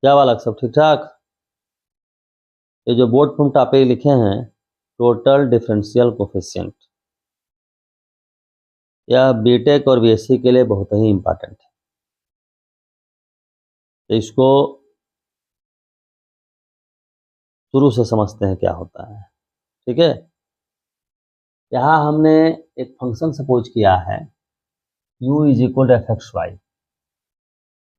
क्या बालक सब ठीक ठाक? ये जो बोर्ड पर टॉपिक लिखे हैं टोटल डिफरेंशियल कोफिशिएंट, यह बीटेक और बीएससी के लिए बहुत ही इम्पोर्टेंट है। तो इसको शुरू से समझते हैं क्या होता है। ठीक है, यहाँ हमने एक फंक्शन सपोज किया है u is equal to F X Y,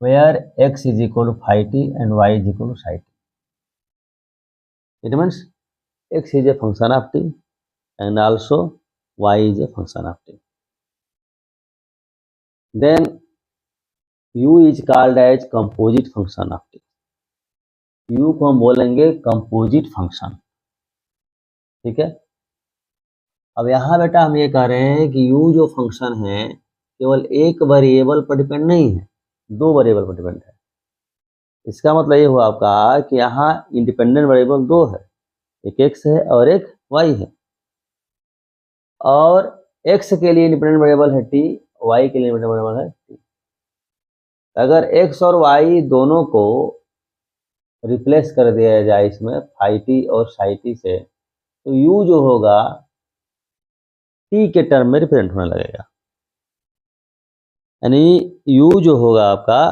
where x is equal to five T and y is equal to psi T. It means x is a function of t and also y is a function of t. Then u is called as composite function of t. u को हम बोलेंगे composite function. ठीक है, अब यहाँ बेटा हम ये कह रहे हैं कि u जो फंक्शन है केवल एक वेरिएबल पर डिपेंड नहीं है, दो वेरिएबल पर डिपेंड है। इसका मतलब ये हुआ आपका कि यहाँ इंडिपेंडेंट वेरिएबल दो है, एक x है और एक y है, और x के लिए इंडिपेंडेंट वेरिएबल है t, y के लिए इंडिपेंडेंट वेरिएबल है t। अगर x और y दोनों को रिप्लेस कर दिया जाए इसमें फाई टी और साई टी से, तो u जो होगा t के टर्म में रिप्रेजेंट होने लगेगा, यानी u जो होगा आपका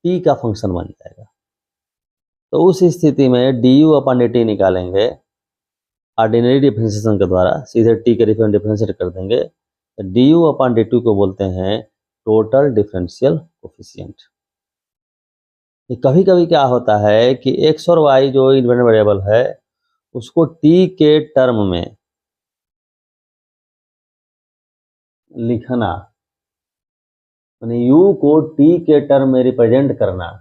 t का फंक्शन बन जाएगा। तो उस स्थिति में du अपन dt निकालेंगे ऑर्डिनरी डिफरेंशिएशन के द्वारा, सीधे t के डिफरेंशिएट कर देंगे। तो du अपन dt को बोलते हैं टोटल डिफरेंशियल कोफिशिएंट। कभी कभी क्या होता है कि x और y जो इंडिपेंडेंट वेरिएबल है उसको t के टर्म में लिखना, यानी u को t के टर्म में रिप्रेजेंट करना,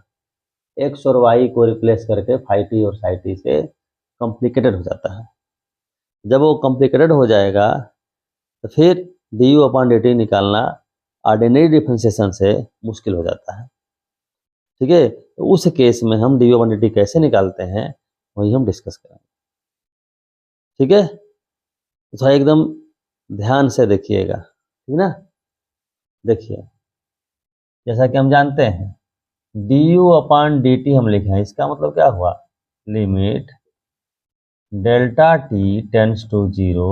x और y को रिप्लेस करके फाई टी और साई टी से कॉम्प्लिकेटेड हो जाता है। जब वो कॉम्प्लिकेटेड हो जाएगा तो फिर du अपॉन dt निकालना ऑर्डिनरी डिफरेंशिएशन से मुश्किल हो जाता है। ठीक है, तो उस केस में हम du अपॉन dt कैसे निकालते हैं वही हम डिस्कस करेंगे। ठीक है, तो एकदम ध्यान से देखिएगा, ठीक ना। देखिए, जैसा कि हम जानते हैं du अपॉन dt हम लिखे हैं, इसका मतलब क्या हुआ, limit delta t tends to 0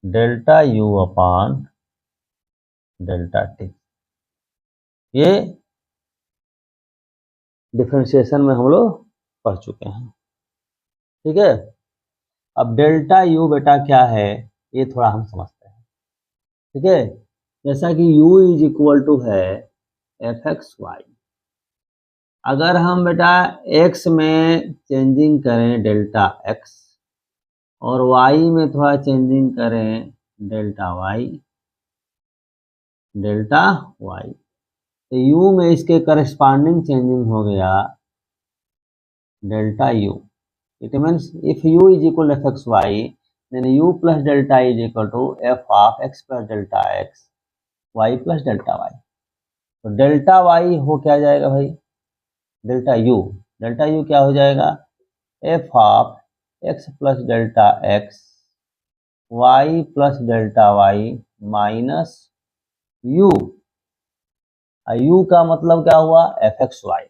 delta u upon delta t। ये डिफरेंशिएशन में हम लोग पढ़ चुके हैं। ठीक है, अब डेल्टा u बेटा क्या है ये थोड़ा हम समझते हैं। ठीक है, जैसा कि u इज इक्वल टू है एफ एक्स वाई, अगर हम बेटा x में चेंजिंग करें डेल्टा x और y में थोड़ा चेंजिंग करें डेल्टा y, तो u में इसके करस्पॉन्डिंग चेंजिंग हो गया delta u। It means if u is equal F X Y then u plus delta is equal to F of x plus delta x y plus delta y। तो delta y हो क्या जाएगा भाई, delta u क्या हो जाएगा, F of x plus delta x y plus delta y minus u। u का मतलब क्या हुआ, एफ एक्स वाई।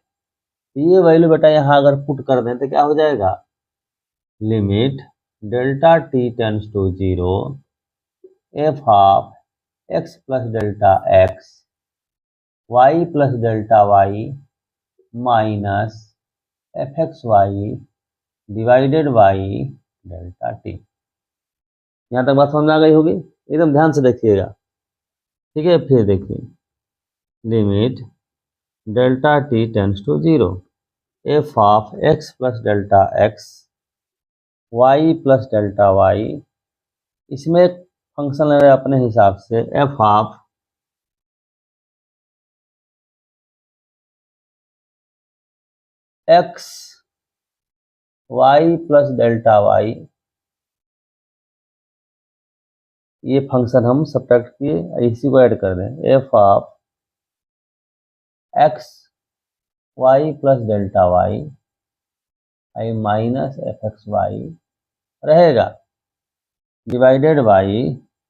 ये वैल्यू बेटा यहाँ अगर पुट कर दें तो क्या हो जाएगा, limit delta t tends to 0 F of x plus delta x y plus delta y minus F X Y divided by delta t। यहाँ तक बात समझ आ गई होगी, एकदम ध्यान से देखिएगा। ठीक है, फिर देखिए, limit delta t tends to 0 F of x plus delta x y plus delta y, इसमें एक फंक्शन ले रहे हैं अपने हिसाब से F of x y plus delta y, ये फंक्शन हम सब्ट्रैक्ट किए, इसी को ऐड कर दें, F of x y plus delta y आई माइनस एफ एक्स वाई रहेगा डिवाइडेड बाई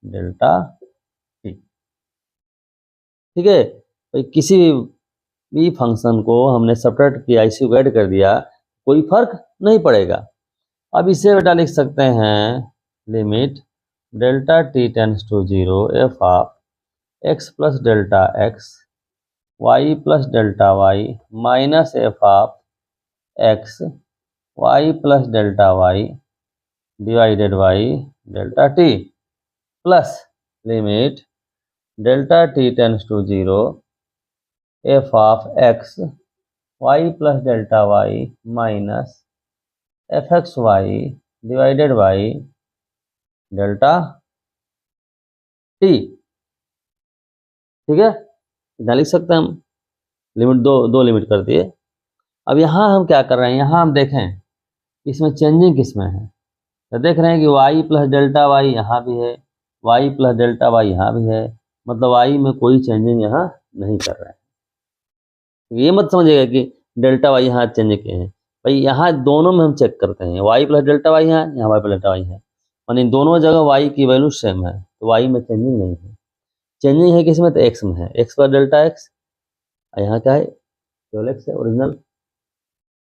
डेल्टा टी। ठीक है, तो किसी भी बी फंक्शन को हमने सब्ट्रैक्ट किया, इसी को ऐड कर दिया, कोई फर्क नहीं पड़ेगा। अब इसे बेटा लिख सकते हैं limit delta T tends to 0 F of X plus delta X Y plus delta Y minus F of X Y plus delta Y divided by delta T plus limit delta T tends to 0 F of X Y plus delta Y minus F X Y divided by delta T. ठीक है, इतना लिख सकते हैं हम। Limit दो limit कर दिए। अब यहाँ हम क्या कर रहे हैं, यहाँ हम देखें इसमें चेंजिंग किस में है, तो देख रहे हैं कि y प्लस डेल्टा वाई यहाँ भी है, y प्लस डेल्टा वाई यहाँ भी है, मतलब y में कोई चेंजिंग यहाँ नहीं कर रहे हैं। ये मत समझिएगा कि डेल्टा वाई यहाँ चेंज किए हैं, भाई यहाँ दोनों में हम चेक करते हैं, y प्लस डेल्टा वाई यहाँ y प्लस डेल्टा वाई है, यानी दोनों जगह y की वैल्यू सेम है, तो y में चेंजिंग नहीं है। चेंजिंग है किसमें, तो x में है, x प्लस डेल्टा एक्स, यहाँ क्या है केवल x है ओरिजिनल।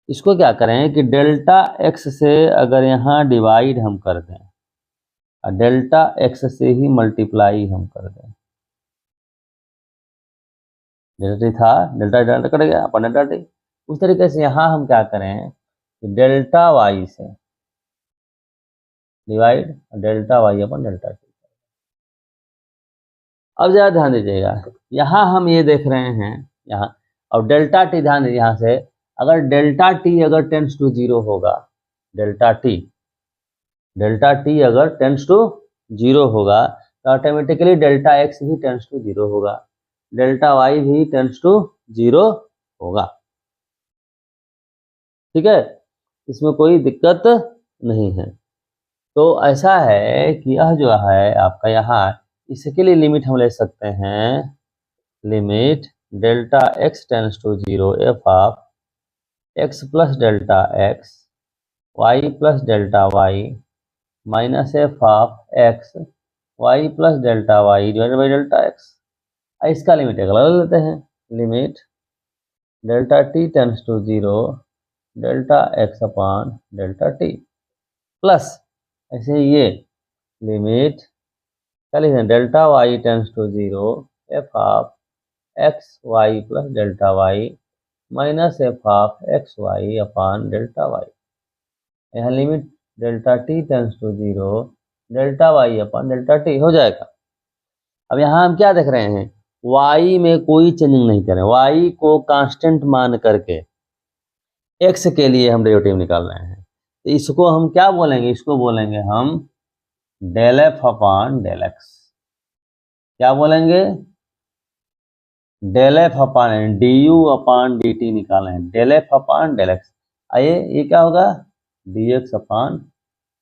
इसको क्या करें कि डेल्टा x से अगर यहाँ डिवाइड हम कर दें और डेल्टा x से ही मल्टीप्लाई हम कर दें, डेल्टा टी था, डेल्टा डेल्टा कट गया अपन डेल्टा टी, उस तरीके से यहाँ हम क्या करें कि डेल्टा y से डिवाइड डेल्टा y अपन डेल्टा टी। अब जरा ध्यान दीजिएगा, यहाँ हम ये देख रहे हैं यहाँ, अब डेल्टा टी ध्यान दीजिए, यहाँ से अगर डेल्टा टी अगर टेंड्स टू 0 होगा, डेल्टा टी अगर टेंड्स टू 0 होगा तो ऑटोमेटिकली डेल्टा एक्स भी टेंड्स टू 0 होगा, डेल्टा वाई भी टेंड्स टू 0 होगा। ठीक है, इसमें कोई दिक्कत नहीं है। तो ऐसा है कि यह जो है आपका यहाँ, इसके लिए लिमिट हम ले सकते हैं limit delta X tends to 0 F of X plus delta X Y plus delta Y minus F of X Y plus delta Y divided by delta X. इसका लिमिट एक अलग लेते हैं, limit delta T tends to 0 delta X upon delta T plus ऐसे ये limit क्या लिखें delta Y tends to 0 F of X Y plus delta Y minus F of X Y upon delta Y. यहाँ limit delta T tends to 0 delta Y upon delta T हो जाएगा। अब यहाँ हम क्या देख रहे हैं, y में कोई चेंजिंग नहीं करें, y को कांस्टेंट मान करके x के लिए हम डेरिवेटिव निकाल रहे हैं, तो इसको हम क्या बोलेंगे, इसको बोलेंगे हम del F upon del X. क्या बोलेंगे, del F upon D you upon D T निकाले हैं, del F upon del X. आइए ये क्या होगा D x upon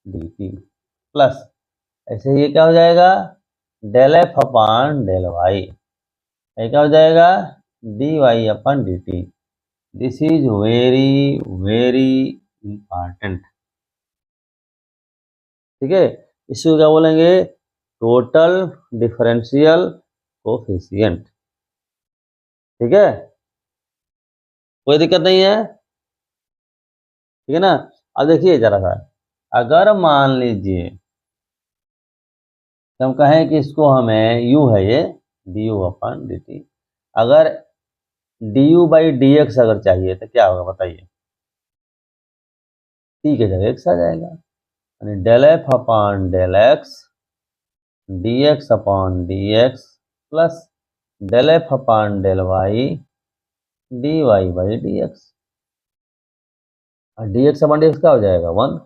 D T plus ऐसे ये क्या हो जाएगा del F upon del Y, ये क्या हो जाएगा D Y upon D T. This is very very important. ठीक है, इसको क्या बोलेंगे टोटल डिफरेंशियल कोफिशिएंट। ठीक है, कोई दिक्कत नहीं है, ठीक है ना। अब देखिए जरा सा, अगर मान लीजिए हम कहें कि इसको हमें u है ये D U upon D T, अगर D U by D X अगर चाहिए तो क्या होगा बताइए, टी के जगह एक्स आ जाएगा, यानी del F upon del X D x upon D X plus del F upon del Y D Y by D X. D x upon D x क्या हो जाएगा 1,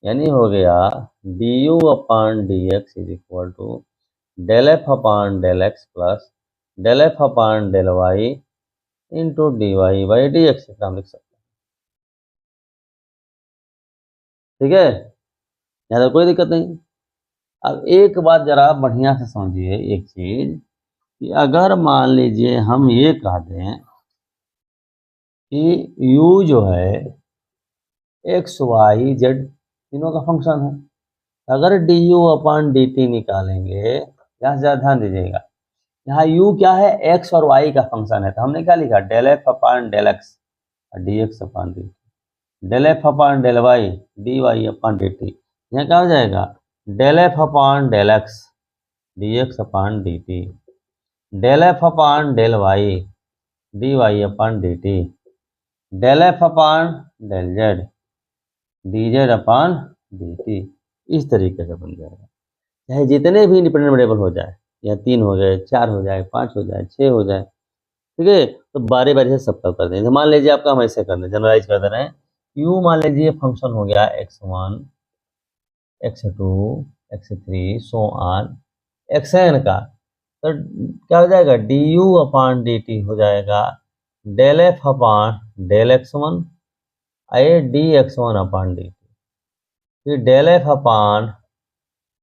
यानी हो गया D you upon D x is equal to del F upon del X plus del F upon del Y into D Y by D X हम लिख सकते हैं। ठीक है, यहाँ तो कोई दिक्कत नहीं। अब एक बात जरा बढ़िया से समझिए एक चीज, कि अगर मान लीजिए हम ये कह दें कि u जो है एक्स वाई जेड तीनों का फंक्शन है, अगर D you upon D T निकालेंगे, यहाँ से ध्यान दीजिएगा, यहाँ u क्या है, x और y का फंक्शन है, तो हमने क्या लिखा, del F upon del X और D x upon D T, del F upon del Y D Y upon D T. यहाँ क्या हो जाएगा, del F upon del X D x upon D T, del F upon del Y D Y upon D T, del F upon del Z D Z upon D T. इस तरीके से बन जाएगा, चाहे जितने भी इंडिपेंडेंट वेरिएबल हो जाए, या 3 हो जाए, 4 हो जाए, 5 हो जाए, 6 हो जाए, ठीक है, तो बारी बारी से सबका कर देंगे। मान लीजिए आपका हम ऐसे कर दें, जनरलाइज कर दे रहे हैं, यू मान लीजिए फंक्शन हो गया x1 x2 x3 so on xn का, तो क्या हो जाएगा, D you upon D T हो जाएगा del F upon del x1 I D x1 upon D T, फिर del F upon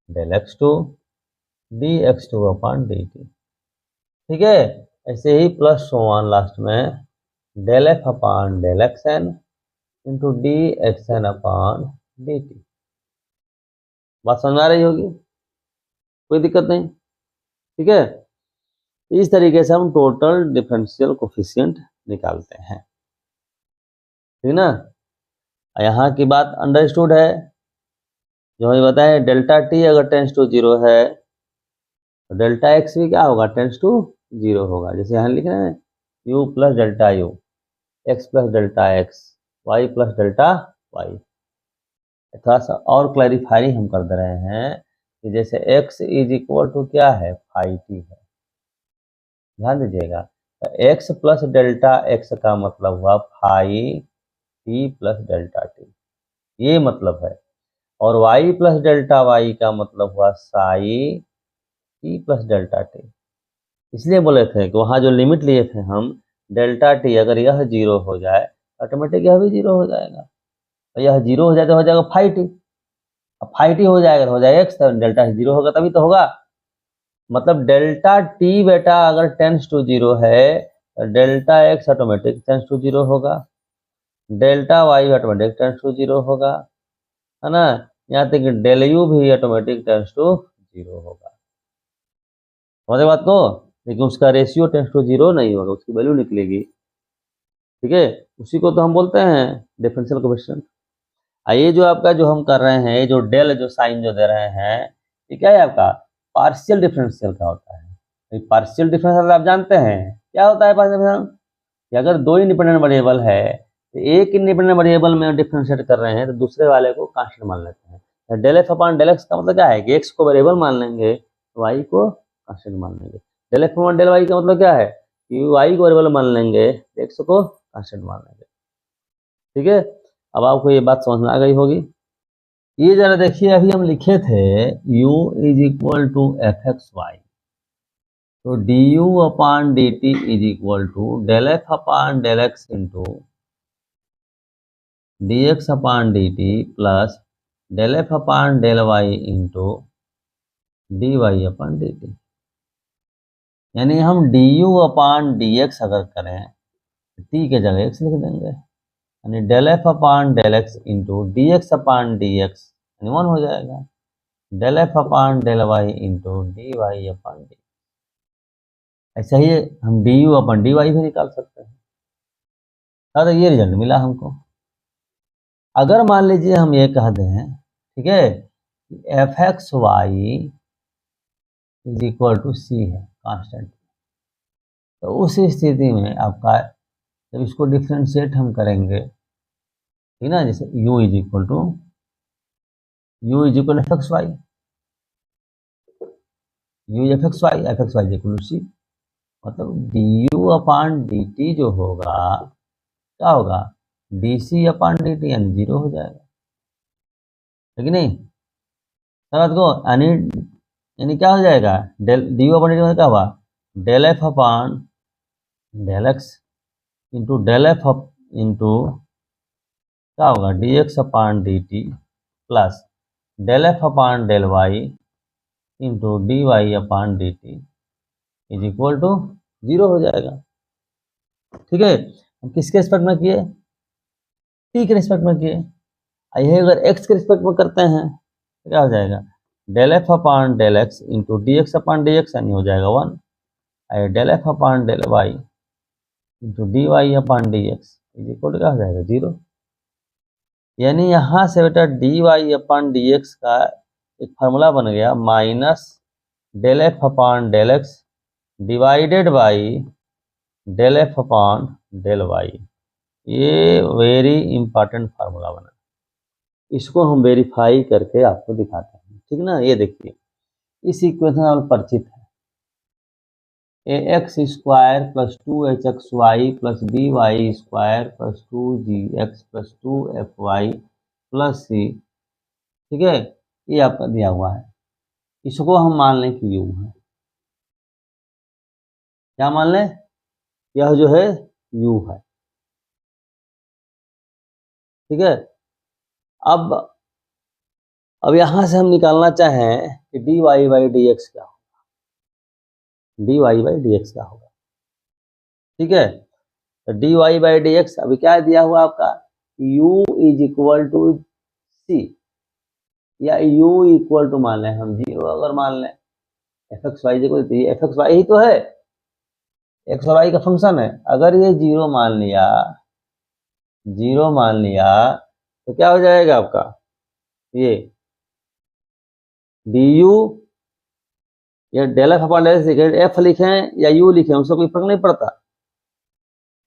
del x2 D x2 upon D T, ठीक है। ऐसे ही प्लस सो ऑन लास्ट में del F upon del X N into D X N upon D T. बात समझ आ रही होगी, कोई दिक्कत नहीं, ठीक है। इस तरीके से हम टोटल डिफरेंशियल कोफिशिएंट निकालते हैं, ठीक ना। यहाँ की बात अंडरस्टूड है, जो हमें बताया डेल्टा टी अगर टेंस टू 0 है तो डेल्टा एक्स भी क्या होगा, टेंस टू 0 होगा। जैसे यहाँ लिख रहे हैं U plus delta U, X plus delta X, Y plus delta Y. थोड़ा सा और क्लैरिफाई हम कर दे रहे हैं कि जैसे x इज इक्वल टू क्या है, फाई टी है, ध्यान दीजिएगा। तो x प्लस डेल्टा एक्स का मतलब हुआ phi t plus delta t, ये मतलब है। और y प्लस डेल्टा वाई का मतलब हुआ Sai T plus delta T. इसलिए बोले थे कि वहाँ जो लिमिट लिए थे हम, डेल्टा टी अगर यह 0 हो जाए ऑटोमेटिक यह भी 0 हो जाएगा, और यह 0 हो जाए तो हो जाएगा फाई टी। अब फाई टी हो जाएगा, हो जाएगा एक्स, तो डेल्टा 0 होगा तभी तो होगा। मतलब डेल्टा टी बेटा अगर टेंस टू 0 है तो delta x automatic tends to 0 होगा, delta y automatic tends to 0 होगा, है ना। यहाँ तक डेल यू भी ऑटोमेटिक टेंस टू 0 होगा, समझे बात को। लेकिन उसका रेशियो टेंस टू 0 नहीं होगा, उसकी वैल्यू निकलेगी, ठीक है। उसी को तो हम बोलते हैं डिफरेंशियल कोएफिशिएंट। ये जो आपका जो हम कर रहे हैं, ये जो डेल जो साइन जो दे रहे हैं, ये क्या है आपका पार्शियल डिफरेंशियल का होता है। पार्शियल डिफरेंशियल आप जानते हैं क्या होता है पार्शियल डिफरेंशियल, कि अगर 2 इंडिपेंडेंट वेरिएबल है तो एक इंडिपेंडेंट वेरिएबल में डिफरेंशिएट कर रहे हैं तो दूसरे वाले को कांस्टेंट मान लेते हैं। Del F upon del x का मतलब क्या है कि एक्स को वेरिएबल मान लेंगे, वाई को कांस्टेंट मान लेंगे। Del F upon del y का मतलब क्या है कि वाई को वेरिएबल मान लेंगे, एक्स को कांस्टेंट मान लेंगे, ठीक है। अब आपको ये बात समझ में आ गई होगी। ये जरा देखिए, अभी हम लिखे थे u is equal to F X Y, तो D you upon D T is equal to del F upon del x into D x upon D T plus del F upon del Y into D Y upon D T. यानी हम D you upon D X अगर करें, T के जगह X लिख देंगे, यानी del F upon del x into D x upon D x यानी 1 हो जाएगा, del F upon del Y into D Y upon d. ऐसा ही हम D you upon d y भी निकाल सकते हैं। तो ये रिजल्ट मिला हमको। अगर मान लीजिए हम ये कह दें, ठीक है, F X Y is equal to C है कांस्टेंट, तो उस स्थिति में आपका जब इसको डिफ्रेंशिएट हम करेंगे, ठीक ना, जैसे u is equal to F X Y, U F X Y is equal to C, मतलब D you upon D T जो होगा क्या होगा, D C upon D T, यानी 0 हो जाएगा, है कि नहीं। समझ को, यानी क्या हो जाएगा, del d you upon D t क्या हुआ, del F upon del x into del f into क्या होगा, D x upon D T plus del F upon del Y into D Y upon D T is equal to 0 हो जाएगा, ठीक है। हम किसके रिस्पेक्ट में किए, टी के रिस्पेक्ट में किए। यही अगर एक्स के रिस्पेक्ट में करते हैं तो क्या हो जाएगा, del F upon del x into D x upon D x यानी हो जाएगा 1, del F upon del Y into D Y upon D x is equal to क्या हो जाएगा 0। यानी यहाँ से बेटा d Y upon D x का एक फार्मूला बन गया minus del F upon del x divided by del F upon del Y. ये वेरी इंपॉर्टेंट फार्मूला बना, इसको हम वेरीफाई करके आपको दिखाते हैं, ठीक ना। ये देखिए इस इक्वेशन आप परिचित है, A X square plus 2hxy plus B Y square plus 2gx plus 2fy plus C, ठीक है। ये आपका दिया हुआ है, इसको हम मान लें कि यू है। क्या मान लें? यह जो है यू है, ठीक है। अब यहां से हम निकालना चाहें कि d Y by D x क्या होगा, d Y by D x क्या होगा, ठीक है। तो d Y by D x अभी क्या दिया हुआ आपका, u is equal to c, या u इक्वल टू मान लें हम 0 अगर मान लें, एफ एक्स वाई को एफ एक्स वाई ही तो है, एक्स और वाई का फंक्शन है। अगर ये 0 मान लिया, 0 मान लिया तो क्या हो जाएगा आपका, ये डी यू या del F upon del x, f लिखें या यू लिखें उससे कोई फर्क नहीं पड़ता।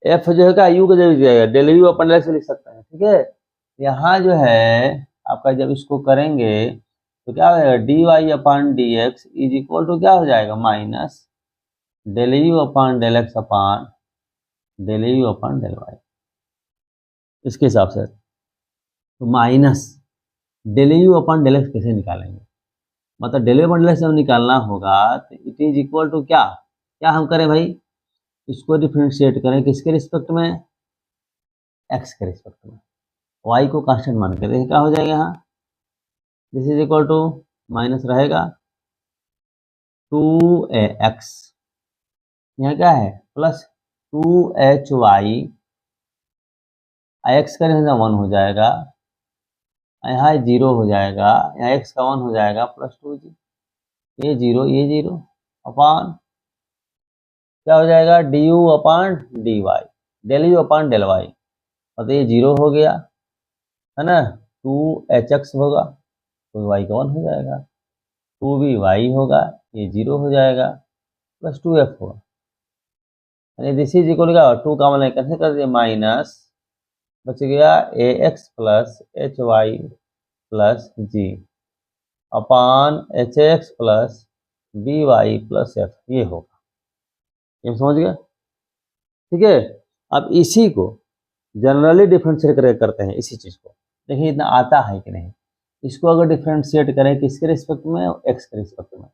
एफ जो है क्या यू के जरिए जाएगा, del u upon del x लिख सकते हैं, ठीक है। यहाँ जो है आपका जब इसको करेंगे तो क्या हो जाएगा, D Y upon D x is equal to क्या हो जाएगा, minus del u upon del x upon del u upon del y. इसके हिसाब से तो minus del u upon del x कैसे निकालेंगे, मतलब del u upon del x जब निकालना होगा तो इट इज इक्वल टू क्या, क्या हम करें भाई, इसको डिफ्रेंशिएट करें किसके रिस्पेक्ट में, एक्स के रिस्पेक्ट में, वाई को कांस्टेंट मान के देखिए क्या हो जाएगा, यहाँ this is equal to minus रहेगा 2ax, यहाँ क्या है प्लस 2hy, एक्स का 1 हो जाएगा, यहाँ 0 हो जाएगा, यहाँ x का 1 हो जाएगा प्लस 2g, ये 0 ये 0 अपॉन क्या हो जाएगा, D you upon d y, del u upon del y, और तो ये 0 हो गया है ना, 2hx होगा तो y का 1 हो जाएगा, 2by होगा ये 0 हो जाएगा प्लस 2f होगा, यानी दिस इज इक्वल क्या, 2 का मतलब कैसे कर दिया, माइनस बच गया A x plus H Y plus G upon H x plus B Y plus F, ये होगा, ये समझ गया, ठीक है। अब इसी को जनरली डिफरेंशिएट करते हैं इसी चीज को, देखिए इतना आता है कि नहीं। इसको अगर डिफरेंशिएट करें किसके रिस्पेक्ट में, एक्स के रिस्पेक्ट में,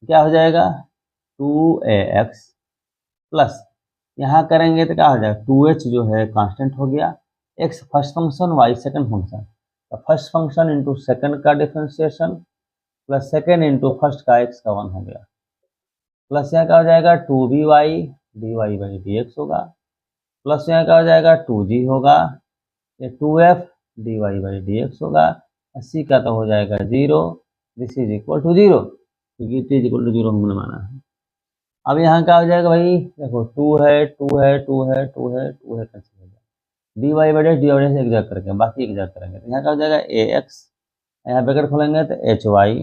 क्या हो जाएगा 2ax प्लस यहाँ करेंगे तो क्या हो जाएगा 2h जो है कांस्टेंट हो गया, x first function y second function, तो फर्स्ट फंक्शन इंटू सेकंड का differentiation plus second into first का x का 1 हो गया, प्लस यहाँ क्या हो जाएगा 2by dy by D x होगा, प्लस यहाँ क्या हो जाएगा 2g होगा, ये 2f dy by D x होगा, 80 का तो हो जाएगा 0, दिस इज इक्वल टू 0, क्योंकि इट इज इक्वल टू 0 हमने माना है। अब यहाँ क्या हो जाएगा भाई, देखो 2 है 2 है 2 है 2 है 2 है, कैंसिल हो जाएगा, डी वाई बाई डी एक जगह करके बाकी एक जगह करेंगे, तो यहाँ क्या हो जाएगा ए एक्स, यहाँ ब्रैकेट खोलेंगे तो एच वाई,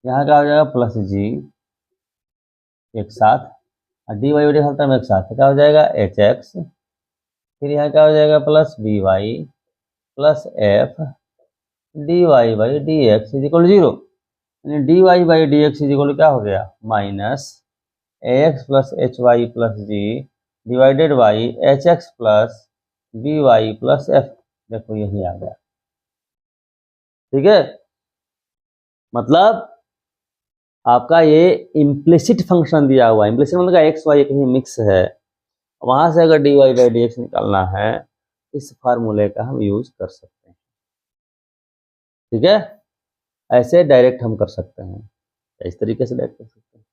यहाँ क्या हो जाएगा प्लस जी एक साथ, और डी वाई बाई एक साथ, तो क्या हो जाएगा एच एक्स, फिर यहाँ क्या हो जाएगा plus B Y plus f d Y by D x is equal 0, यानी d Y by D x is equal to हो गया, minus a x plus H Y plus g divided by h x plus B Y plus f, देखो यही आ गया, ठीक है। मतलब आपका ये इम्प्लिसिट फंक्शन दिया हुआ है, इम्प्लिसिट मतलब एक्स वाई कहीं मिक्स है, वहां से अगर d Y by D x निकालना है इस फार्मूले का हम यूज कर सकते हैं, ठीक है। ऐसे डायरेक्ट हम कर सकते हैं, इस तरीके से डायरेक्ट कर सकते हैं,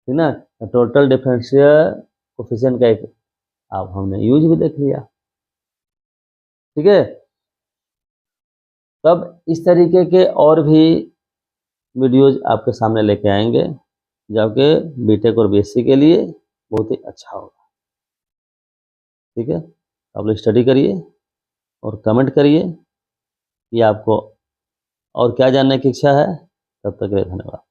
ठीक ना। टोटल डिफरेंशियल कोफिशिएंट का एक अब हमने यूज भी देख लिया, ठीक है। तब इस तरीके के और भी वीडियोज आपके सामने लेके आएंगे। जो आपके बीटेक और बीएससी के लिए बहुत ही अच्छा होगा। ठीक है, आप लोग स्टडी करिए और कमेंट करिए कि आपको और क्या जानने की इच्छा है। तब तक के लिए धन्यवाद।